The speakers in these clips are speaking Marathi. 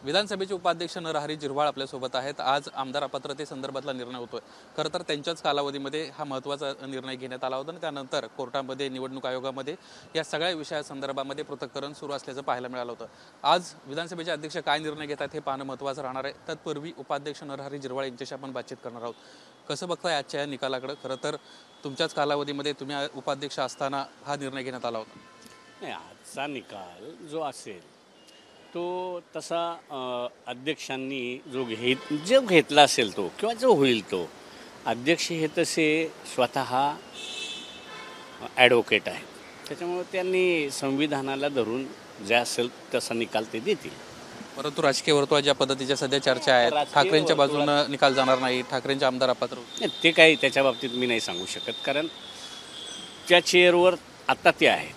विधानसभेचे उपाध्यक्ष नरहरी झिरवाळ आपल्यासोबत आहेत। आज आमदार अपात्रतेसंदर्भातला निर्णय होतोय। खरं तर त्यांच्याच कालावधीमध्ये हा महत्त्वाचा निर्णय घेण्यात आला होता आणि त्यानंतर कोर्टामध्ये निवडणूक आयोगामध्ये या सगळ्या विषयासंदर्भामध्ये पृथक्करण सुरू असल्याचं पाहायला मिळालं होतं। आज विधानसभेचे अध्यक्ष काय निर्णय घेतात हे पाहणं महत्त्वाचं राहणार आहे। तत्पूर्वी उपाध्यक्ष नरहरी झिरवाळ यांच्याशी आपण बातचीत करणार आहोत। कसं बघताय आजच्या या निकालाकडे? खरं तर तुमच्याच कालावधीमध्ये तुम्ही उपाध्यक्ष असताना हा निर्णय घेण्यात आला होता। नाही, आजचा निकाल जो असेल तो तसा अध्यक्षांनी जो घेतला असेल तो किंवा जो होईल तो अध्यक्ष हे तसे स्वतः ॲडव्होकेट आहे, त्याच्यामुळे त्यांनी संविधानाला धरून जे असेल तसा निकाल ते देतील। परंतु राजकीय वर्तुळात ज्या पद्धतीच्या सध्या चर्चा आहेत, ठाकरेंच्या बाजूनं निकाल जाणार नाही, ठाकरेंचे आमदार अपात्र ते काही त्याच्या बाबतीत मी नाही सांगू शकत, कारण त्या चेअरवर आता ते आहेत।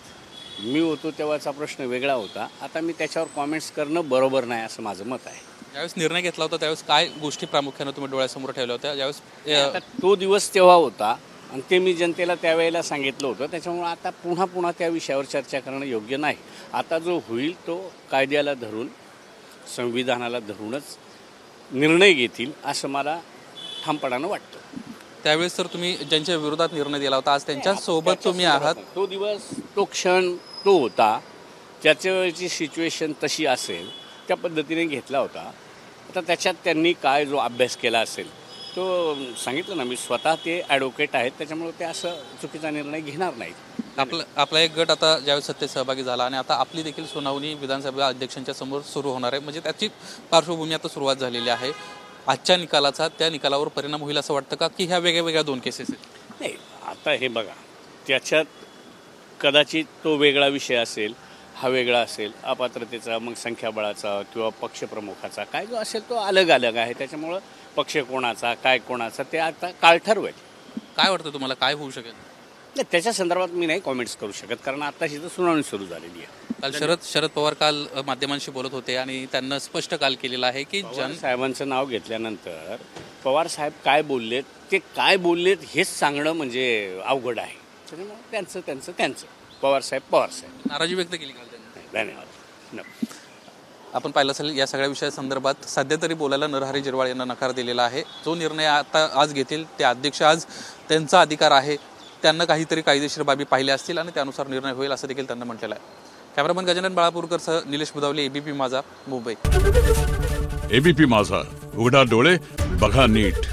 मी होतो तेव्हाचा प्रश्न वेगळा होता, आता मी त्याच्यावर कॉमेंट्स करणं बरोबर नाही असं माझं मत आहे। ज्यावेळेस निर्णय घेतला होता त्यावेळेस काय गोष्टी प्रामुख्याने तुम्ही डोळ्यासमोर ठेवल्या होत्या? ज्यावेळेस तो दिवस तेव्हा होता आणि ते मी जनतेला त्यावेळेला सांगितलं होतं, त्याच्यामुळे आता पुन्हा त्या विषयावर चर्चा करणं योग्य नाही। आता जो होईल तो कायद्याला धरून संविधानाला धरूनच निर्णय घेतील असं मला ठामपणानं वाटतं। त्यावेळेस तर तुम्ही ज्यांच्या विरोधात निर्णय दिला होता आज त्यांच्या सोबत तुम्ही आहात। तो दिवस तो क्षण तो होता, त्याच्यावरची सिच्युएशन तशी असेल त्या पद्धतीने घेतला होता। आता त्याच्यात त्यांनी काय जो अभ्यास केला असेल तो सांगितलं ना, मी स्वतः ते ॲडव्होकेट आहेत, त्याच्यामुळे ते असं चुकीचा निर्णय घेणार नाहीत। आपला एक गट आता ज्यावेळेस सत्तेत सहभागी झाला आणि आता आपली देखील सुनावणी विधानसभा अध्यक्षांच्या समोर सुरू होणार आहे, म्हणजे त्याची पार्श्वभूमी आता सुरुवात झालेली आहे। आजच्या निकालाचा त्या निकालावर परिणाम होईल असं वाटतं का, की ह्या वेगळ्या दोन केसेस आहेत? नाही, आता हे बघा, त्याच्यात कदाचित तो वेगळा विषय असेल, हा वेगळा असेल, अपात्रतेचा, मग संख्याबळाचा किंवा पक्षप्रमुखाचा काय जो असेल तो अलग आहे। त्याच्यामुळं पक्ष कोणाचा काय कोणाचा ते आता काळ ठरवेल। काय वाटतं तुम्हाला काय होऊ शकेल? नाही, त्याच्या संदर्भात मी नाही कॉमेंट्स करू शकत, कारण आताशी तर सुनावणी सुरू झालेली आहे। काल शरद पवार काल माध्यमांशी बोलत होते आणि त्यांना स्पष्ट काल केलेलं आहे की साहेबांचं नाव घेतल्यानंतर पवार साहेब काय बोललेत, ते काय बोललेत हेच सांगणं म्हणजे अवघड आहे। त्याच्यामुळे त्यांचं पवार साहेब नाराजी व्यक्त केली काल त्यांनी। धन्यवाद। आपण पाहिलं असेल या सगळ्या विषयासंदर्भात सध्या तरी बोलायला नरहरी झिरवाळ यांना नकार दिलेला आहे। जो निर्णय आज घेतील ते अध्यक्ष, आज त्यांचा अधिकार आहे, त्यांना काहीतरी कायदेशीर बाबी पाहिल्या असतील आणि त्यानुसार निर्णय होईल असं देखील त्यांना म्हटलेलं आहे। कॅमेरामन गजानन बाळापूरकरसह निलेश बुदावले, एबीपी माझा, मुंबई। एबीपी माझा, उघडा डोळे बघा नीट।